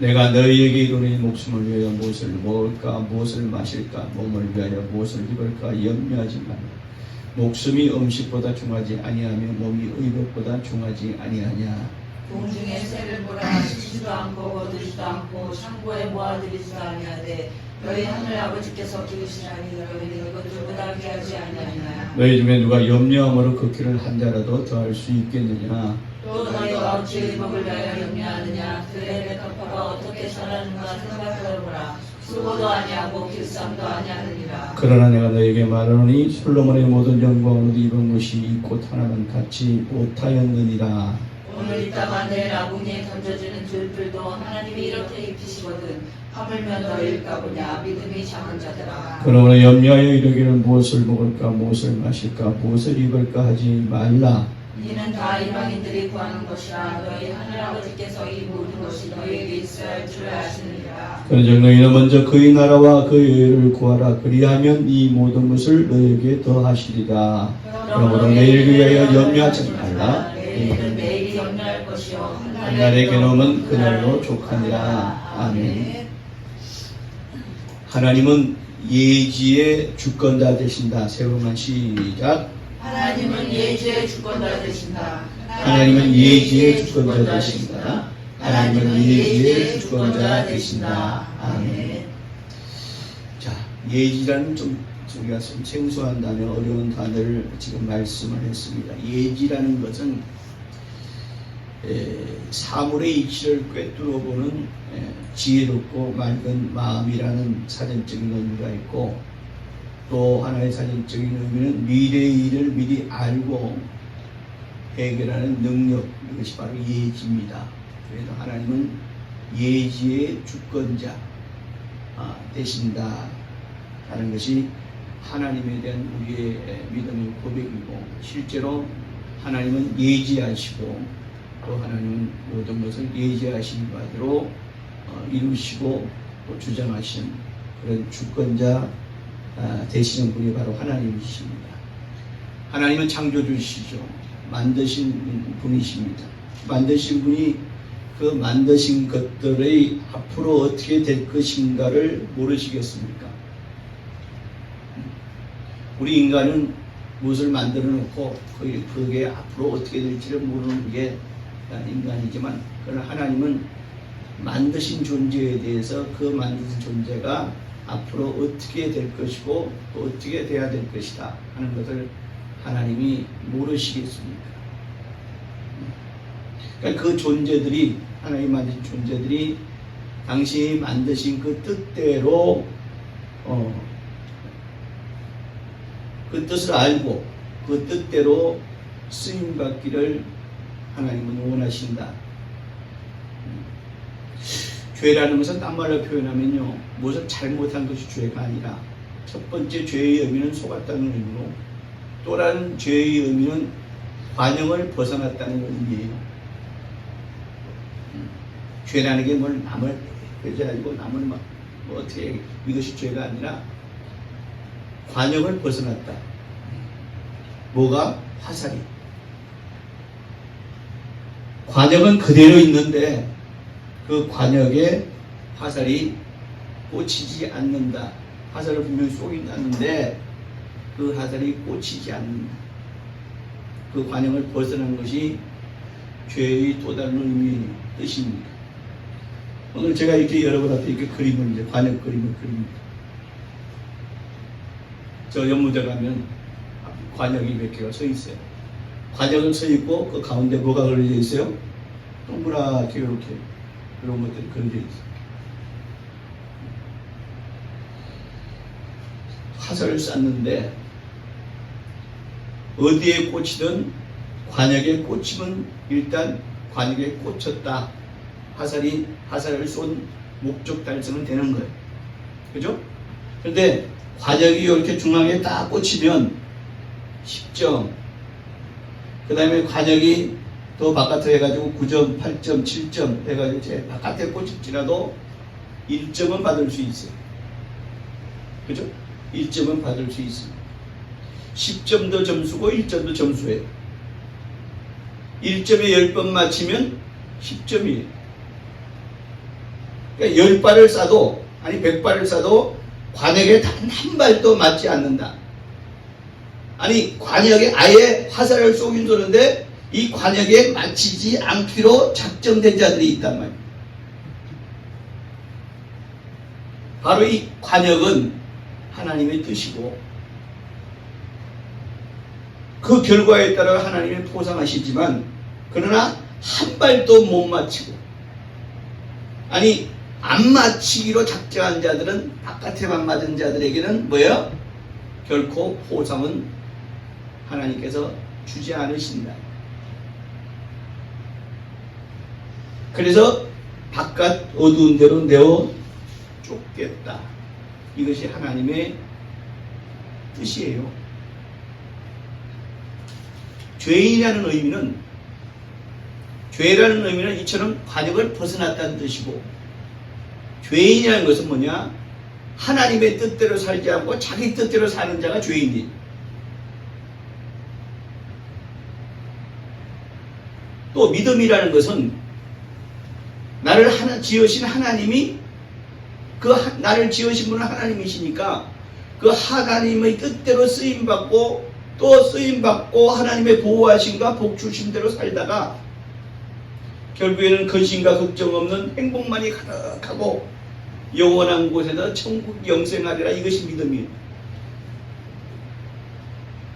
내가 너희에게 이르노니 목숨을 위하여 무엇을 먹을까 무엇을 마실까 몸을 위하여 무엇을 입을까 염려하지 말라. 목숨이 음식보다 중하지 아니하며 몸이 의복보다 중하지 아니하냐. 공중의 새를 보라. 치지도 않고 거두지도 않고 창고에 모아들이지도 아니하되 너희 하늘 아버지께서 기르시나니 너희는 이것들보다 귀하지 아니하냐. 너희 중에 누가 염려함으로 그 길을 한 자라도 더할 수 있겠느냐. 또 너희가 어찌 의복을 위하여 염려하느냐. 그의 덮어가 어떻게 자라는가 생각하여보라. 수고도 아니하고 길쌈도 아니하느니라. 그러나 내가 너에게 말하노니 솔로몬의 모든 영광으로 입은 것이 이 꽃 하나만 같이 못하였느니라. 오늘 이따가 내일 아궁이에 던져지는 들들도 하나님이 이렇게 입히시거든. 하물며 너희일까 보냐. 믿음이 작은 자들아. 그러므로 염려하여 이르기를 무엇을 먹을까 무엇을 마실까 무엇을 입을까 하지 말라. 이는 다 이방인들이 구하는 것이라. 너희 하늘아버지께서 이 모든 것이 너희에게 있어야 할 줄 아시느니라. 그런즉 너희는 먼저 그의 나라와 그의 의를 구하라. 그리하면 이 모든 것을 너희에게 더하시리라. 그러므로 내일을 위하여 염려하지 말라. 내일은 내일이 염려할 것이요 한 날의 괴로움은 그날로 족하니라. 아멘. 하나님은 예지의 주권자 되신다. 세 번만 시작. 하나님은 예지의 주권자 되신다. 하나님은 예지의 주권자 되신다. 하나님은 예지의 주권자 되신다. 아멘. 자, 예지라는 우리가 좀 생소한 단어, 어려운 단어를 지금 말씀을 했습니다. 예지라는 것은 사물의 이치를 꿰뚫어 보는 지혜롭고 맑은 마음이라는 사전적인 의미가 있고, 또 하나의 사전적인 의미는 미래의 일을 미리 알고 해결하는 능력, 이것이 바로 예지입니다. 그래서 하나님은 예지의 주권자 되신다 하는 것이 하나님에 대한 우리의 믿음의 고백이고, 실제로 하나님은 예지하시고 또 하나님은 모든 것을 예지하신 바대로 이루시고 또 주장하신 그런 주권자 되시는 분이 바로 하나님이십니다. 하나님은 창조주시죠. 만드신 분이십니다. 만드신 분이 그 만드신 것들의 앞으로 어떻게 될 것인가를 모르시겠습니까? 우리 인간은 무엇을 만들어 놓고 그게 앞으로 어떻게 될지를 모르는 게 인간이지만, 그러나 하나님은 만드신 존재에 대해서 그 만드신 존재가 앞으로 어떻게 될 것이고 또 어떻게 돼야 될 것이다 하는 것을 하나님이 모르시겠습니까? 그러니까 그 존재들이, 하나님 만드신 존재들이 당신이 만드신 그 뜻대로 그 뜻을 알고 그 뜻대로 쓰임받기를 하나님은 원하신다. 죄라는 것은 딴 말로 표현하면요, 무엇을 잘못한 것이 죄가 아니라, 첫 번째 죄의 의미는 속았다는 의미로, 또 다른 죄의 의미는 관영을 벗어났다는 의미예요. 죄라는 게 뭘 남을 배제하고 남을 뭐 어떻게, 이것이 죄가 아니라 관영을 벗어났다. 뭐가? 화살이. 관역은 그대로 있는데 그 관역에 화살이 꽂히지 않는다. 화살을 분명히 쏘긴 하는데 그 화살이 꽂히지 않는다. 그 관역을 벗어난 것이 죄의 또 다른 의미의 뜻입니다. 오늘 제가 이렇게 여러분 앞에 이렇게 그림을, 이제 관역 그림을 그립니다. 저 연무대 가면 관역이 몇 개가 서 있어요. 관역은 서 있고 그 가운데 뭐가 그려져 있어요? 동그랗게 이렇게 이런 것들이 그려져 있어요. 화살을 쐈는데 어디에 꽂히든 관역에 꽂히면 일단 관역에 꽂혔다. 화살을 쏜 목적 달성은 되는 거예요. 그죠? 그런데 관역이 이렇게 중앙에 딱 꽂히면 10점, 그 다음에 관역이 더 바깥으로 해가지고 9점, 8점, 7점 해가지고 제 바깥에 꽂힐지라도 1점은 받을 수 있어요. 그죠? 1점은 받을 수 있습니다. 10점도 점수고 1점도 점수예요. 1점에 10번 맞히면 10점이에요. 그러니까 10발을 쏴도 아니 100발을 쏴도 관역에 단 한 발도 맞지 않는다. 아니 관역에 아예 화살을 쏘긴 쏘는데 이 관역에 맞히지 않기로 작정된 자들이 있단 말이에요. 바로 이 관역은 하나님의 뜻이고 그 결과에 따라 하나님이 포상하시지만 그러나 한 발도 못 맞히고 아니 안 맞히기로 작정한 자들은 바깥에만 맞은 자들에게는 뭐예요? 결코 포상은 하나님께서 주지 않으신다. 그래서 바깥 어두운 데로 내어 쫓겠다. 이것이 하나님의 뜻이에요. 죄인이라는 의미는 죄라는 의미는 이처럼 관역을 벗어났다는 뜻이고 죄인이라는 것은 뭐냐? 하나님의 뜻대로 살지 않고 자기 뜻대로 사는 자가 죄인이에요. 또 믿음이라는 것은 나를 지으신 하나님이 나를 지으신 분은 하나님이시니까 그 하나님의 뜻대로 쓰임받고 또 쓰임받고 하나님의 보호하심과 복주심대로 살다가 결국에는 근심과 걱정 없는 행복만이 가득하고 영원한 곳에서 천국 영생하리라. 이것이 믿음이에요.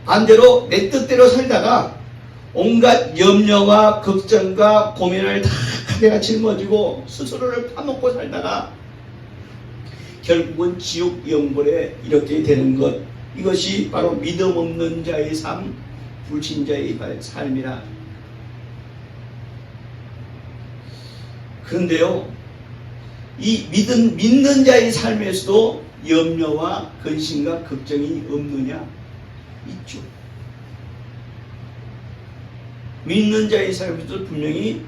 반대로 내 뜻대로 살다가 온갖 염려와 걱정과 고민을 다 내가 짊어지고 스스로를 파먹고 살다가 결국은 지옥 영벌에 이렇게 되는 것, 이것이 바로 믿음 없는 자의 삶, 불신자의 삶이라. 그런데요, 이 믿는 자의 삶에서도 염려와 근심과 걱정이 없느냐? 있죠. 믿는 자의 삶에서도 분명히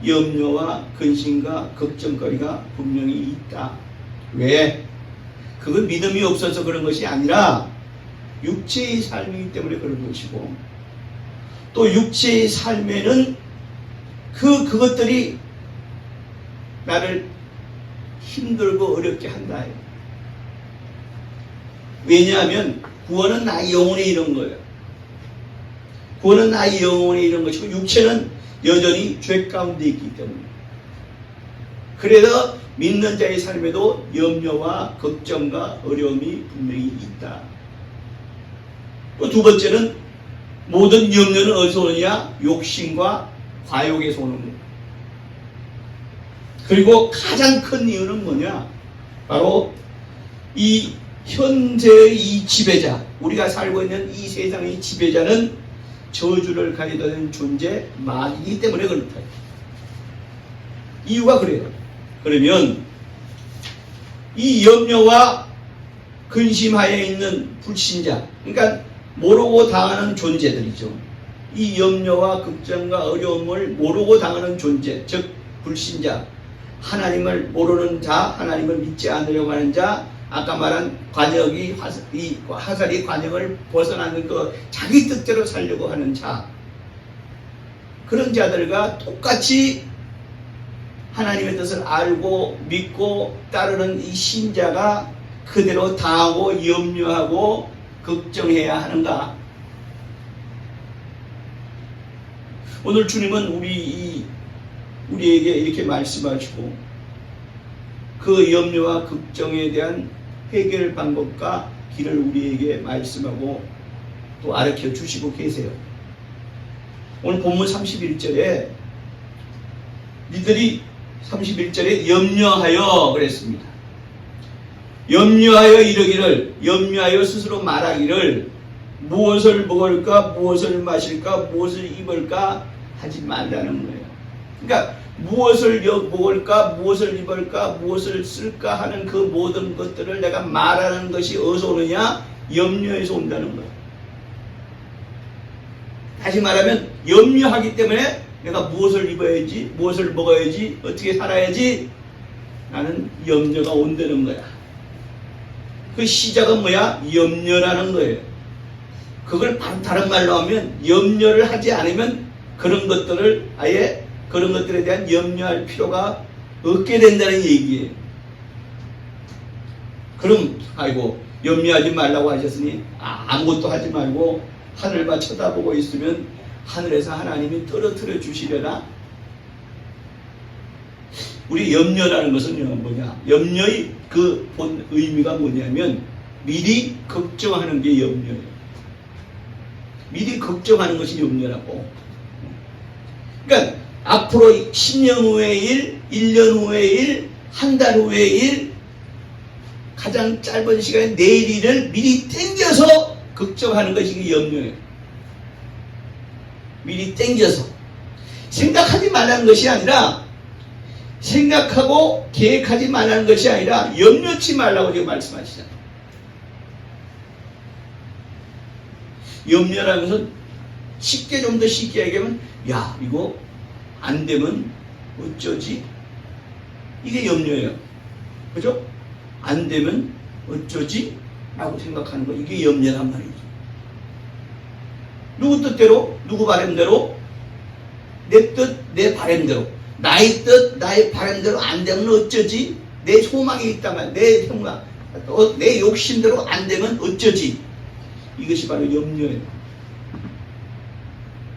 염려와 근심과 걱정거리가 분명히 있다. 왜? 그건 믿음이 없어서 그런 것이 아니라 육체의 삶이기 때문에 그런 것이고 또 육체의 삶에는 그것들이 나를 힘들고 어렵게 한다. 왜냐하면 구원은 나의 영혼에 이런 거예요. 구원은 나의 영혼에 이런 것이고 육체는 여전히 죄 가운데 있기 때문에. 그래서 믿는 자의 삶에도 염려와 걱정과 어려움이 분명히 있다. 또 두 번째는 모든 염려는 어디서 오느냐? 욕심과 과욕에서 오는 거예요. 그리고 가장 큰 이유는 뭐냐? 바로 이 현재의 이 지배자, 우리가 살고 있는 이 세상의 지배자는 저주를 가지고 있는 존재 마귀이기 때문에 그렇다. 이유가 그래요. 그러면 이 염려와 근심하에 있는 불신자, 그러니까 모르고 당하는 존재들이죠. 이 염려와 걱정과 어려움을 모르고 당하는 존재, 즉 불신자, 하나님을 모르는 자, 하나님을 믿지 않으려고 하는 자, 아까 말한 관역이 화살이 관역을 벗어나는 그 자기 뜻대로 살려고 하는 자, 그런 자들과 똑같이 하나님의 뜻을 알고 믿고 따르는 이 신자가 그대로 당하고 염려하고 걱정해야 하는가? 오늘 주님은 우리에게 이렇게 말씀하시고 그 염려와 걱정에 대한 해결 방법과 길을 우리에게 말씀하고 또 가르쳐 주시고 계세요. 오늘 본문 31절에 니들이 31절에 염려하여 그랬습니다. 염려하여 이르기를, 염려하여 스스로 말하기를 무엇을 먹을까, 무엇을 마실까, 무엇을 입을까 하지 말라는 거예요. 그러니까 무엇을 먹을까, 무엇을 입을까, 무엇을 쓸까 하는 그 모든 것들을 내가 말하는 것이 어디서 오느냐? 염려에서 온다는 거예요. 다시 말하면 염려하기 때문에 내가 무엇을 입어야지, 무엇을 먹어야지, 어떻게 살아야지 나는 염려가 온다는 거야. 그 시작은 뭐야? 염려라는 거예요. 그걸 다른 말로 하면 염려를 하지 않으면 그런 것들을 아예 그런 것들에 대한 염려할 필요가 얻게 된다는 얘기예요. 그럼 아이고 염려하지 말라고 하셨으니 아무것도 하지 말고 하늘만 쳐다보고 있으면 하늘에서 하나님이 떨어뜨려 주시려나? 우리 염려라는 것은 뭐냐? 염려의 그 본 의미가 뭐냐면 미리 걱정하는 게 염려예요. 미리 걱정하는 것이 염려라고. 그러니까 앞으로 10년 후의 일, 1년 후의 일, 한 달 후의 일, 가장 짧은 시간에 내일 일을 미리 땡겨서 걱정하는 것이 염려예요. 미리 땡겨서. 생각하지 말라는 것이 아니라, 생각하고 계획하지 말라는 것이 아니라 염려치 말라고 지금 말씀하시잖아요. 염려라는 것은 쉽게 좀 더 쉽게 얘기하면 야 이거 안 되면 어쩌지? 이게 염려예요. 그죠? 안 되면 어쩌지? 라고 생각하는 거 이게 염려란 말이죠. 누구 뜻대로 누구 바람대로 내 뜻 내 바람대로 나의 뜻 나의 바람대로 안 되면 어쩌지? 내 소망이 있다면 내 생각 내 욕심대로 안 되면 어쩌지? 이것이 바로 염려예요.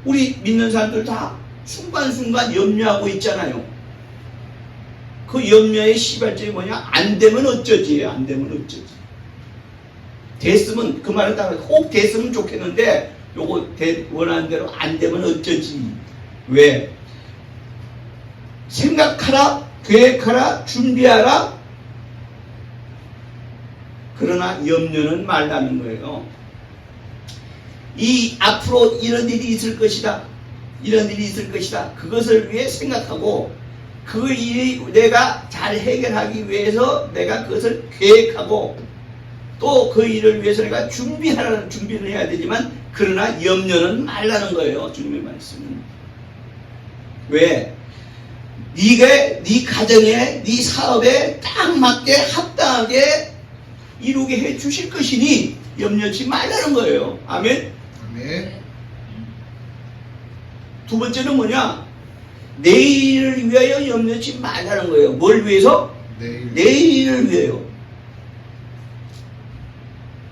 우리 믿는 사람들 다 순간순간 염려하고 있잖아요. 그 염려의 시발점이 뭐냐? 안 되면 어쩌지? 안 되면 어쩌지? 됐으면 그 말은 따라 혹 됐으면 좋겠는데 요거 원하는 대로 안 되면 어쩌지? 왜? 생각하라, 계획하라, 준비하라. 그러나 염려는 말라는 거예요. 이 앞으로 이런 일이 있을 것이다. 이런 일이 있을 것이다. 그것을 위해 생각하고 그 일이 내가 잘 해결하기 위해서 내가 그것을 계획하고 또 그 일을 위해서 내가 준비를 해야 되지만 그러나 염려는 말라는 거예요. 주님의 말씀은. 왜? 네가 네 가정에 네 사업에 딱 맞게 합당하게 이루게 해 주실 것이니 염려치 말라는 거예요. 아멘. 아멘. 두 번째는 뭐냐? 내일을 위하여 염려치 말라는 거예요. 뭘 위해서? 내일을 위하여.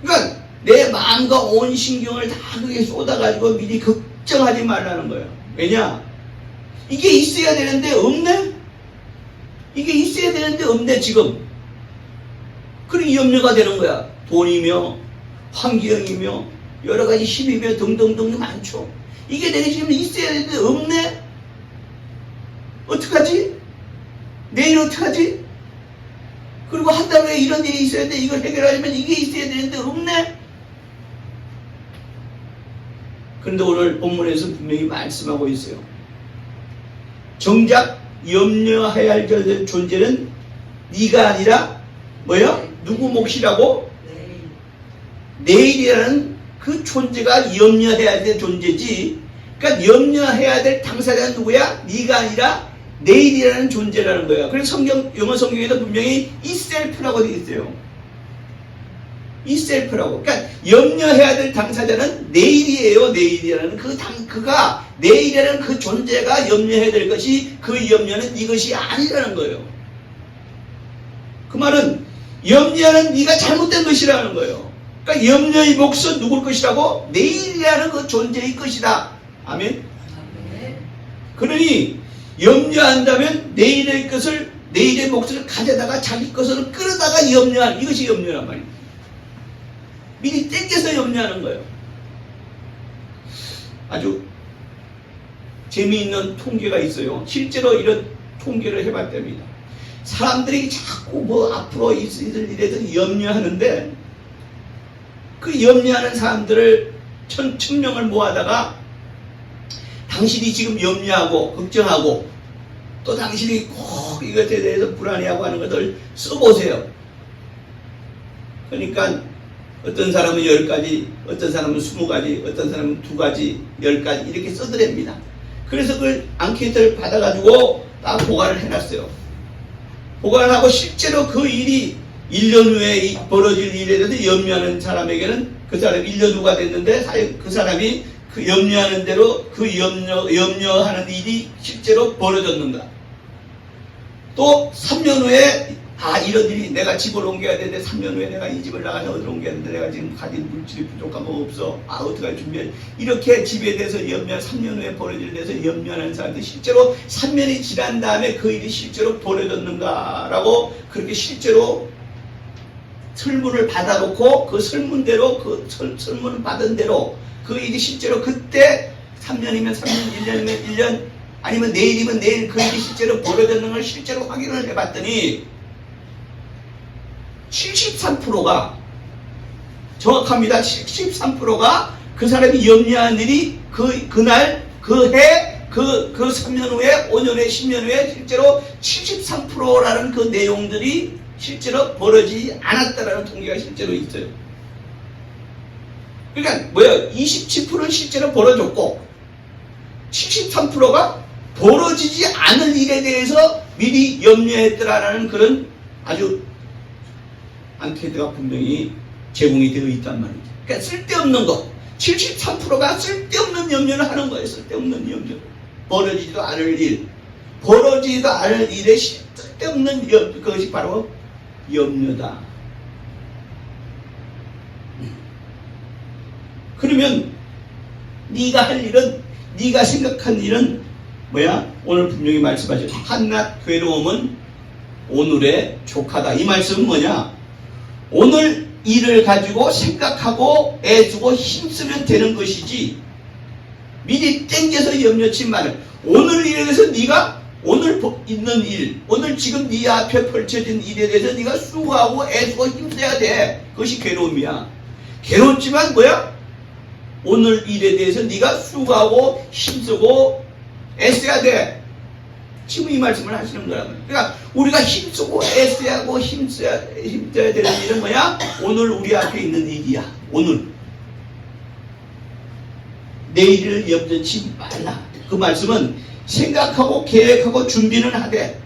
그러니까 내 마음과 온 신경을 다 그게 쏟아가지고 미리 걱정하지 말라는 거예요. 왜냐? 이게 있어야 되는데 없네? 이게 있어야 되는데 없네 지금. 그러니 염려가 되는 거야. 돈이며 환경이며 여러 가지 힘이며 등등등 많죠. 이게 내가 지금 있어야 되는데 없네? 어떡하지? 내일 어떡하지? 그리고 한 달 후에 이런 일이 있어야 돼. 이걸 해결하려면 이게 있어야 되는데 없네? 그런데 오늘 본문에서 분명히 말씀하고 있어요. 정작 염려해야 할 존재는 네가 아니라 뭐요? 누구 몫이라고? 내일이라는 그 존재가 염려해야 될 존재지. 그러니까 염려해야 될 당사자는 누구야? 네가 아니라 내일이라는 존재라는 거야. 그래서 영어 성경에도 분명히 이 셀프라고 되어 있어요. 이 셀프라고. 그러니까 염려해야 될 당사자는 내일이에요. 내일이라는 그가 내일이라는 그 존재가 염려해야 될 것이 그 염려는 이것이 아니라는 거예요. 그 말은 염려는 네가 잘못된 것이라는 거예요. 그러니까 염려의 몫은 누굴 것이라고? 내일이라는 그 존재의 것이다. 아멘. 그러니 염려한다면 내일의 것을 내일의 몫을 가져다가 자기 것을 끌어다가 염려하는 이것이 염려란 말입니다. 미리 땡겨서 염려하는 거예요. 아주 재미있는 통계가 있어요. 실제로 이런 통계를 해봤답니다. 사람들이 자꾸 뭐 앞으로 있을 일에 대해서 염려하는데 그 염려하는 사람들을 1000명을 모아다가 당신이 지금 염려하고 걱정하고 또 당신이 꼭 이것에 대해서 불안해하고 하는 것을 써보세요. 그러니까 어떤 사람은 10가지, 어떤 사람은 20가지, 어떤 사람은 2가지, 10가지 이렇게 써드립니다. 그래서 그 앙케이트를 받아가지고 다 보관을 해놨어요. 보관하고 실제로 그 일이 1년 후에 벌어질 일에 대해서 염려하는 사람에게는 그 사람이 1년 후가 됐는데 그 사람이 그 염려하는 대로 그 염려하는 일이 실제로 벌어졌는가. 또 3년 후에 이런 일이 내가 집을 옮겨야 되는데 3년 후에 내가 이 집을 나가서 어디로 옮겨야 되는데 내가 지금 가진 물질이 부족한 거 없어. 어떡하지 준비해. 이렇게 집에 대해서 염려, 3년 후에 벌어질 일에 대해서 염려하는 사람들 실제로 3년이 지난 다음에 그 일이 실제로 벌어졌는가라고 그렇게 실제로 설문을 받아놓고 그 설문대로 그 설문을 받은 대로 그 일이 실제로 그때 3년이면 3년, 1년이면 1년 아니면 내일이면 내일 그 일이 실제로 벌어졌는 걸 실제로 확인을 해봤더니 73%가 정확합니다. 73%가 그 사람이 염려한 일이 그날 그 해 그 3년 후에 5년 후에 10년 후에 실제로 73%라는 그 내용들이 실제로 벌어지지 않았다라는 통계가 실제로 있어요. 그러니까 뭐야 27%는 실제로 벌어졌고 73%가 벌어지지 않을 일에 대해서 미리 염려했더라라는 그런 아주 안케이드가 분명히 제공이 되어 있단 말이죠. 그러니까 쓸데없는 것 73%가 쓸데없는 염려를 하는 거예요. 쓸데없는 염려. 벌어지지도 않을 일 벌어지지도 않을 일에 쓸데없는 그것이 바로 염려다. 그러면 네가 할 일은 네가 생각한 일은 뭐야? 오늘 분명히 말씀하죠. 한낱 괴로움은 오늘의 조카다. 이 말씀은 뭐냐? 오늘 일을 가지고 생각하고 애쓰고 힘쓰면 되는 것이지 미리 땡겨서 염려치 말을 오늘 일에 대해서 네가 오늘 있는 일, 오늘 지금 네 앞에 펼쳐진 일에 대해서 네가 수고하고 애쓰고 힘써야 돼. 그것이 괴로움이야. 괴롭지만 뭐야? 오늘 일에 대해서 네가 수고하고 힘쓰고 애써야 돼. 지금 이 말씀을 하시는 거라고요. 그러니까 우리가 힘쓰고 애써야 하고 힘써야 되는 일은 뭐야? 오늘 우리 앞에 있는 일이야. 오늘. 내일을 염려치 말라. 그 말씀은 생각하고 계획하고 준비는 하되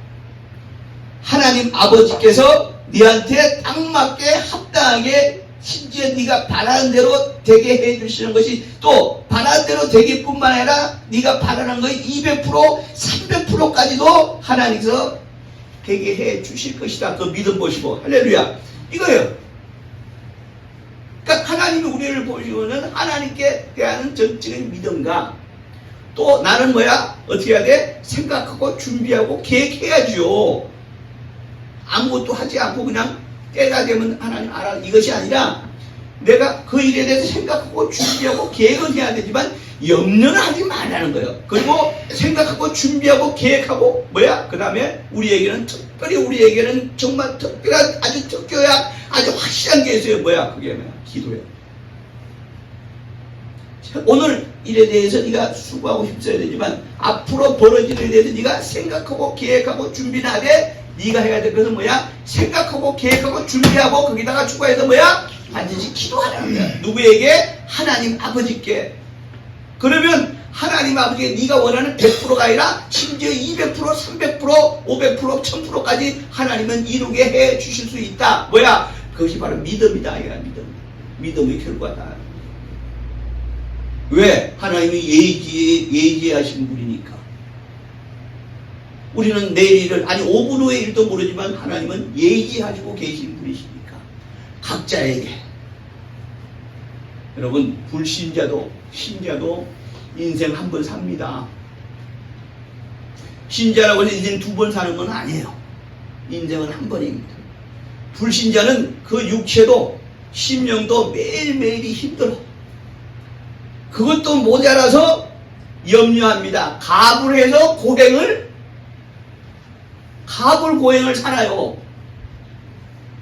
하나님 아버지께서 네한테 딱 맞게 합당하게 심지어 네가 바라는 대로 되게 해주시는 것이 또 바라는 대로 되기뿐만 아니라 네가 바라는 거의 200% 300%까지도 하나님께서 되게 해주실 것이다. 그 믿음 보시고 할렐루야 이거예요. 그러니까 하나님이 우리를 보시고는 하나님께 대한 전적인 믿음과 또 나는 뭐야? 어떻게 해야 돼? 생각하고 준비하고 계획해야죠. 아무것도 하지 않고 그냥 때가 되면 하나님 알아. 이것이 아니라 내가 그 일에 대해서 생각하고 준비하고 계획은 해야 되지만 염려는 하지 말라는 거예요. 그리고 생각하고 준비하고 계획하고 뭐야? 그 다음에 특별히 우리에게는 정말 특별한 아주 특효약 아주 확실한 게 있어요. 뭐야? 그게 뭐야? 기도예요. 오늘 일에 대해서 네가 수고하고 힘써야 되지만 앞으로 벌어질 일에 대해서 네가 생각하고 계획하고 준비는 하되 네가 해야 될 것은 뭐야? 생각하고 계획하고 준비하고 거기다가 추가해서 뭐야? 반드시 기도하라는 거야. 누구에게? 하나님 아버지께. 그러면 하나님 아버지께 네가 원하는 100%가 아니라 심지어 200%, 300%, 500%, 1000%까지 하나님은 이루게 해 주실 수 있다. 뭐야? 그것이 바로 믿음이다. 이거야, 믿음. 믿음의 결과다. 왜? 하나님이 예지하신 분이니까. 우리는 내일 일을, 아니 5분 후의 일도 모르지만 하나님은 예지하시고 계신 분이시니까. 각자에게. 여러분, 불신자도, 신자도 인생 한 번 삽니다. 신자라고 해서 인생 2번 사는 건 아니에요. 인생은 한 번입니다. 불신자는 그 육체도, 심령도 매일매일이 힘들어. 그것도 모자라서 염려합니다. 갑을 해서 고행을 살아요.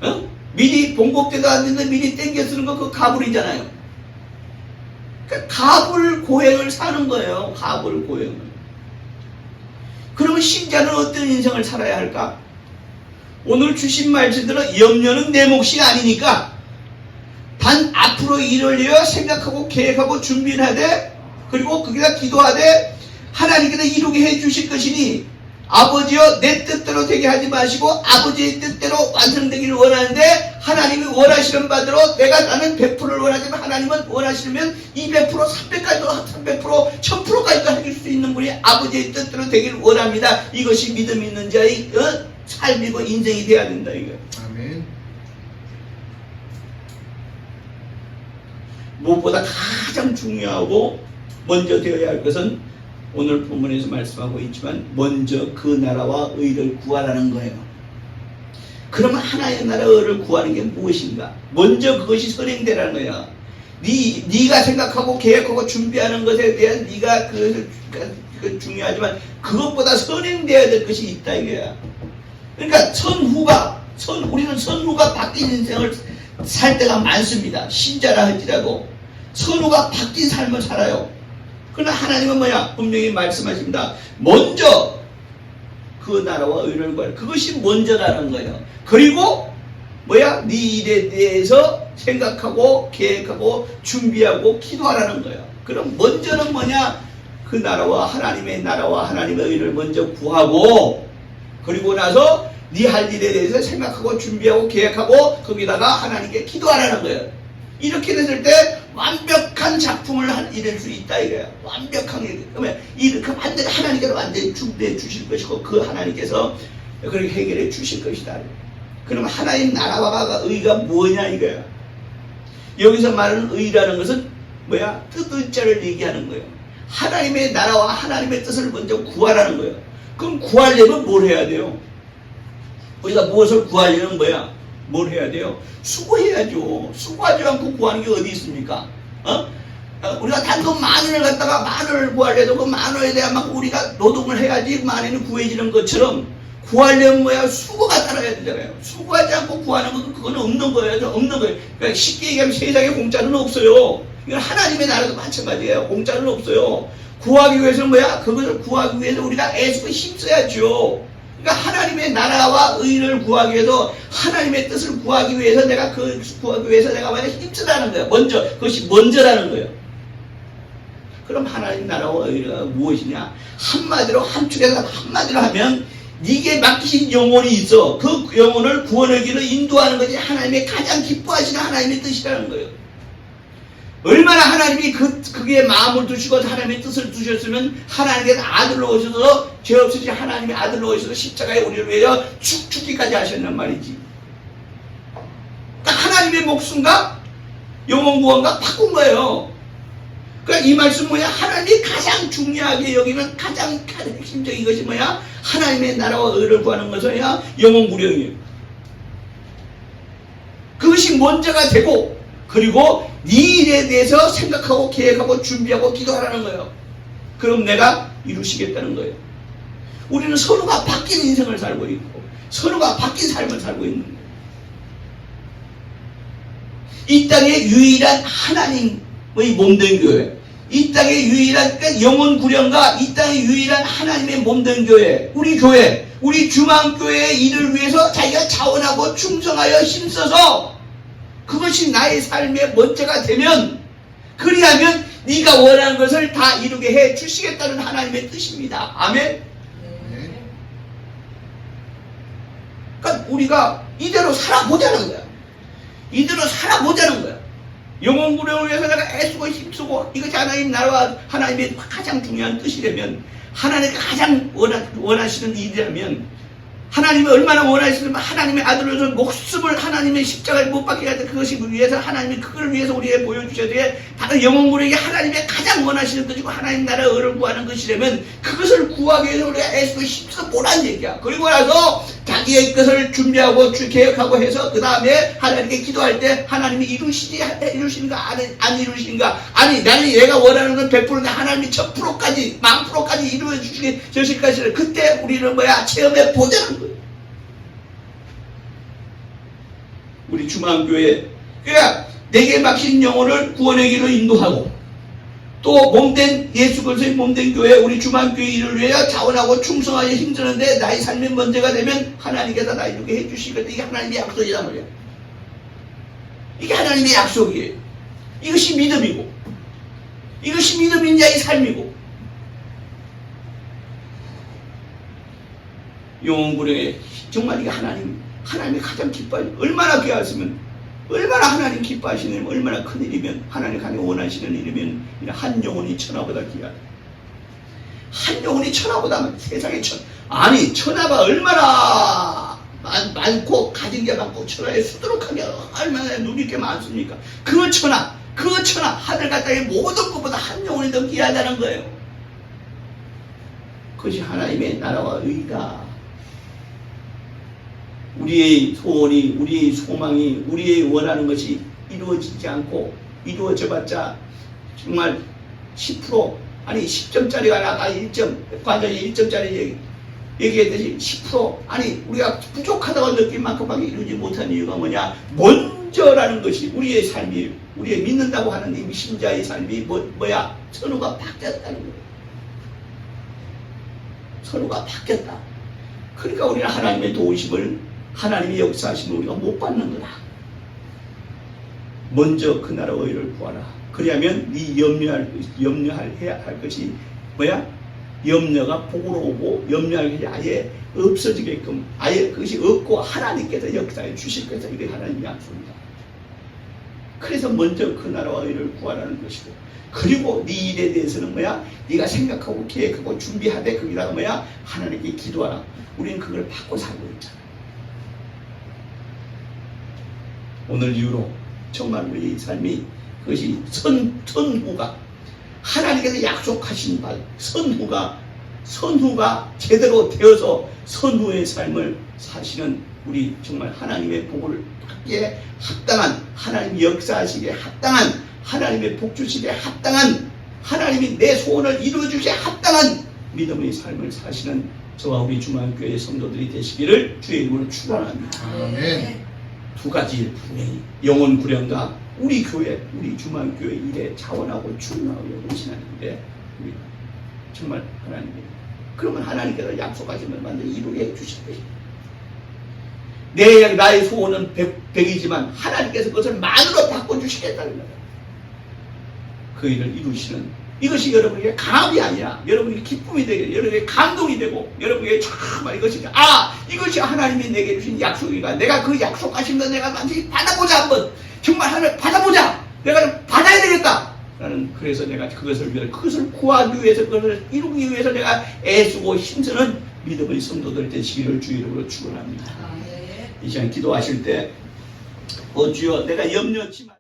어? 미리 봉급대도 안 되는데 미리 땡겨 쓰는 거 그 가불이잖아요. 그러니까 가불 고행을 사는 거예요. 가불 고행을. 그러면 신자는 어떤 인생을 살아야 할까? 오늘 주신 말씀대로 염려는 내 몫이 아니니까 단 앞으로 일을 위해 생각하고 계획하고 준비를 하되 그리고 거기다 기도하되 하나님께서 이루게 해주실 것이니 아버지여 내 뜻대로 되게 하지 마시고 아버지의 뜻대로 완성되기를 원하는데 하나님이 원하시는 바대로 내가 나는 100%를 원하지만 하나님은 원하시면 200%, 300까지도 300%, 1000%까지도 해줄 수 있는 분이 아버지의 뜻대로 되기를 원합니다. 이것이 믿음 있는 자의 삶이고 인생이 돼야 된다 이거예요. 아멘. 무엇보다 가장 중요하고 먼저 되어야 할 것은 오늘 본문에서 말씀하고 있지만 먼저 그 나라와 의를 구하라는 거예요. 그러면 하나님의 나라를 구하는 게 무엇인가? 먼저 그것이 선행되라는 거야. 네가 생각하고 계획하고 준비하는 것에 대한 네가 그 중요하지만 그것보다 선행되어야 될 것이 있다 이거야. 그러니까 우리는 선후가 바뀐 인생을 살 때가 많습니다. 신자라 할지라도 선후가 바뀐 삶을 살아요. 그러나 하나님은 뭐야? 분명히 말씀하십니다. 먼저 그 나라와 의를 구하라. 그것이 먼저라는 거예요. 그리고 뭐야? 네 일에 대해서 생각하고 계획하고 준비하고 기도하라는 거예요. 그럼 먼저는 뭐냐? 그 나라와 하나님의 의를 먼저 구하고 그리고 나서 네 할 일에 대해서 생각하고 준비하고 계획하고 거기다가 하나님께 기도하라는 거예요. 이렇게 됐을 때 완벽한 작품을 이룰 수 있다 이거예요. 완벽하게. 그러면 완전히 하나님께서 완전히 준비해 주실 것이고 그 하나님께서 그렇게 해결해 주실 것이다. 그럼 하나님 나라와 의가 뭐냐 이거야. 여기서 말하는 의라는 것은 뭐야? 뜻의 자를 얘기하는 거예요. 하나님의 나라와 하나님의 뜻을 먼저 구하라는 거예요. 그럼 구하려면 뭘 해야 돼요? 우리가 무엇을 구하려면 뭐야? 뭘 해야 돼요? 수고해야죠. 수고하지 않고 구하는 게 어디 있습니까? 우리가 단돈 10,000원을 갖다가 10,000원을 구하려도 그 10,000원에 대한 막 우리가 노동을 해야지 10,000원이 구해지는 것처럼 구하려면 뭐야? 수고가 따라야 되잖아요. 수고하지 않고 구하는 건 그거는 없는 거예요. 없는 거예요. 그러니까 쉽게 얘기하면 세상에 공짜는 없어요. 이건 하나님의 나라도 마찬가지예요. 공짜는 없어요. 구하기 위해서는 뭐야? 그것을 구하기 위해서 우리가 애쓰고 힘써야죠. 그러니까 하나님의 나라와 의를 구하기 위해서 하나님의 뜻을 구하기 위해서 내가 구하기 위해서 내가 만약 힘쓰라는 거예요. 먼저 그것이 먼저라는 거예요. 그럼 하나님 나라와 의가 무엇이냐? 한마디로 한마디로 하면 네게 맡기신 영혼이 있어. 그 영혼을 구원의 길로 인도하는 것이 하나님의 가장 기뻐하시는 하나님의 뜻이라는 거예요. 얼마나 하나님이 그게 마음을 두시고 하나님의 뜻을 두셨으면 하나님께서 아들로 오셔서 죄 없으신 하나님의 아들로 오셔서 십자가에 우리를 위하여 죽기까지 하셨단 말이지. 그러니까 하나님의 목숨과 영혼 구원과 바꾼 거예요. 그러니까 이 말씀 뭐야? 하나님이 가장 중요하게 여기는 가장 핵심적인 것이 뭐야? 하나님의 나라와 의를 구하는 것이야 영혼 구령이에요. 그것이 먼저가 되고 그리고 네 일에 대해서 생각하고 계획하고 준비하고 기도하라는 거예요. 그럼 내가 이루시겠다는 거예요. 우리는 서로가 바뀐 인생을 살고 있고 서로가 바뀐 삶을 살고 있는 거예요. 이 땅의 유일한 하나님의 몸된 교회, 이 땅의 유일한 영혼 구령과 이 땅의 유일한 하나님의 몸된 교회, 우리 교회, 우리 중앙교회의 일을 위해서 자기가 자원하고 충성하여 힘써서 그것이 나의 삶의 먼저가 되면 그리하면 네가 원하는 것을 다 이루게 해 주시겠다는 하나님의 뜻입니다. 아멘. 그러니까 우리가 이대로 살아보자는 거야. 이대로 살아보자는 거야. 영혼 구령을 위해서 내가 애쓰고 힘쓰고 이것이 하나님 나라와 하나님의 가장 중요한 뜻이라면 하나님이 가장 원하시는 일이라면 하나님이 얼마나 원하시면 하나님의 아들로서 목숨을 하나님의 십자가에 못 박게 할 때 그것이 위해서 하나님이 그걸 위해서 우리에게 보여주셔야 돼. 바로 영혼 구령이 하나님의 가장 원하시는 것이고 하나님 나라의 의를 구하는 것이라면 그것을 구하기 위해서 우리가 애쓰고 힘써 보란 얘기야. 그리고 나서 자기의 것을 준비하고 계획하고 해서 그 다음에 하나님께 기도할 때 하나님이 이루시는가 안 이루시는가. 아니 나는 얘가 원하는 건 100%인데 하나님이 1000%까지 10,000%까지 이루어 주실 것이라. 그때 우리는 뭐야? 체험해 보자는 거야. 우리 중앙교회 그러니까 내게 맡긴 영혼을 구원의 길로 인도하고 또 몸된 예수 그리스도의 몸된 교회 우리 중앙교회 일을 위하여 자원하고 충성하여 힘쓰는데 나의 삶의 문제가 되면 하나님께서 나 이렇게 해주시거든. 이게 하나님의 약속이란 말이야. 이게 하나님의 약속이에요. 이것이 믿음이고 이것이 믿음인 자의 삶이고 영혼 구령에 정말 이게 하나님이 가장 기뻐하시는 얼마나 귀하시면 얼마나 하나님 기뻐하시는 얼마나 큰 일이면 하나님 가장 원하시는 일이면 한 영혼이 천하보다 귀하다. 한 영혼이 천하보다 세상에 아니 천하가 얼마나 많고 가진 게 많고 천하에 수두룩하게 얼마나 누릴 게 많습니까? 그 천하 하늘 가까이 모든 것보다 한 영혼이 더 귀하다는 거예요. 그것이 하나님의 나라와 의가 우리의 소원이 우리의 소망이 우리의 원하는 것이 이루어지지 않고 이루어져봤자 정말 10% 아니 10점짜리가 아까 1점 관장이 1점짜리 얘기했듯이 10% 아니 우리가 부족하다고 느낀 만큼밖에 이루지 못한 이유가 뭐냐? 먼저라는 것이 우리의 삶이 우리의 믿는다고 하는 이 신자의 삶이 뭐야? 선호가 바뀌었다는 거예요. 선호가 바뀌었다. 그러니까 우리는 하나님의 도우심을 하나님의 역사하심을 우리가 못 받는 거다. 먼저 그 나라의 의를 구하라. 그리하면 네 염려해야 할 것이 뭐야? 염려가 복으로 오고 염려할 것이 아예 없어지게끔 아예 그것이 없고 하나님께서 역사해 주실 것이다. 이게 하나님의 약속입니다. 그래서 먼저 그 나라와 의를 구하라는 것이고 그리고 네 일에 대해서는 뭐야? 네가 생각하고 계획하고 준비하되 거기다가 뭐야? 하나님께 기도하라. 우리는 그걸 받고 살고 있잖아. 오늘 이후로 정말 우리 삶이 그것이 선후가 하나님께서 약속하신 바 선후가 제대로 되어서 선후의 삶을 사시는 우리 정말 하나님의 복을 받기에 합당한 하나님 역사하시기에 합당한 하나님의 복 주시기에 합당한 하나님이 내 소원을 이루어주기에 합당한 믿음의 삶을 사시는 저와 우리 중앙교회 성도들이 되시기를 주의 이름으로 축원합니다. 아멘. 두 가지 분명히 영혼 구령과 우리 교회, 우리 중앙교회 일에 자원하고 출마하고 헌신하는데 우리 정말 하나님이 그러면 하나님께서 약속하신 걸 완전히 이루게 해주실 거예요. 나의 소원은 100이지만 하나님께서 그것을 만으로 바꿔주시겠다는 거예요. 그 일을 이루시는 이것이 여러분에게 강압이 아니라 여러분에게 기쁨이 되게 여러분에게 감동이 되고 여러분에게 정말 이것이 하나님이 내게 주신 약속이가 내가 그 약속하신 거 내가 완전히 받아보자 한번 정말 하나님 받아보자 내가 받아야 되겠다 라는 그래서 내가 그것을 구하기 위해서 그것을 이루기 위해서 내가 애쓰고 힘쓰는 믿음의 성도들 되시기를 주의 이름으로 축원합니다. 이 시간 기도하실 때 주여 내가 염려치 마